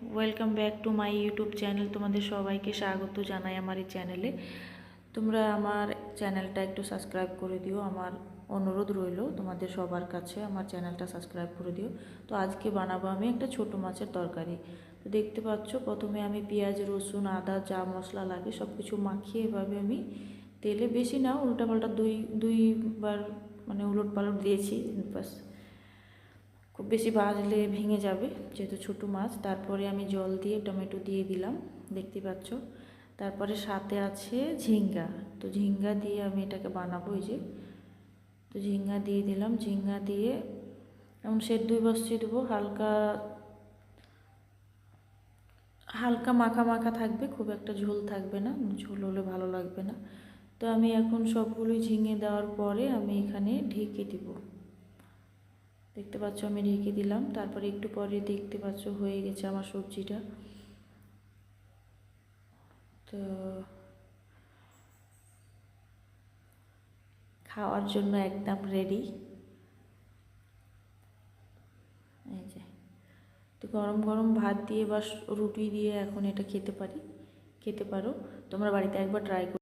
Welcome back to my YouTube channel. তোমাদের সবাইকে স্বাগত জানাই আমার এই চ্যানেলে। তোমরা আমার চ্যানেলটা একটু সাবস্ক্রাইব করে দিও, আমার অনুরোধ রইল তোমাদের সবার কাছে আমার চ্যানেলটা সাবস্ক্রাইব করে দিও। তো আজকে বানাবো আমি একটা ছোটো মাছের তরকারি। তো দেখতে পাচ্ছ, প্রথমে আমি পেঁয়াজ, রসুন, আদা, যা মশলা লাগে সব কিছু মাখিয়ে এভাবে আমি তেলে, বেশি না, উল্টাপাল্টা দুইবার মানে উলট পালট দিয়েছি, বাস। খুব বেশি ভাজলে ভেঙে যাবে যেহেতু ছোটো মাছ। তারপরে আমি জল দিয়ে টমেটো দিয়ে দিলাম, দেখতে পাচ্ছ। তারপরে সাথে আছে ঝিঙ্গা, তো ঝিঙ্গা দিয়ে আমি এটাকে বানাবো। এই যে, তো ঝিঙ্গা দিয়ে দিলাম। ঝিঙ্গা দিয়ে এমন সেদ্ধই বসিয়ে দেবো। হালকা হালকা মাখা মাখা থাকবে, খুব একটা ঝোল থাকবে না, ঝোল হলে ভালো লাগবে না। তো আমি এখন সবগুলোই ঝিঙে দেওয়ার পরে আমি এখানে ঢেকে দিব। দেখতে পাচ্ছ আমি ঢেকে দিলাম। তারপরে একটু পরে দেখতে পাচ্ছ হয়ে গেছে আমার সবজিটা। তো খাওয়ার জন্য একদম রেডি। এই যে, তো গরম গরম ভাত দিয়ে বা রুটি দিয়ে এখন এটা খেতে পারো। তোমরা বাড়িতে একবার ট্রাই করো।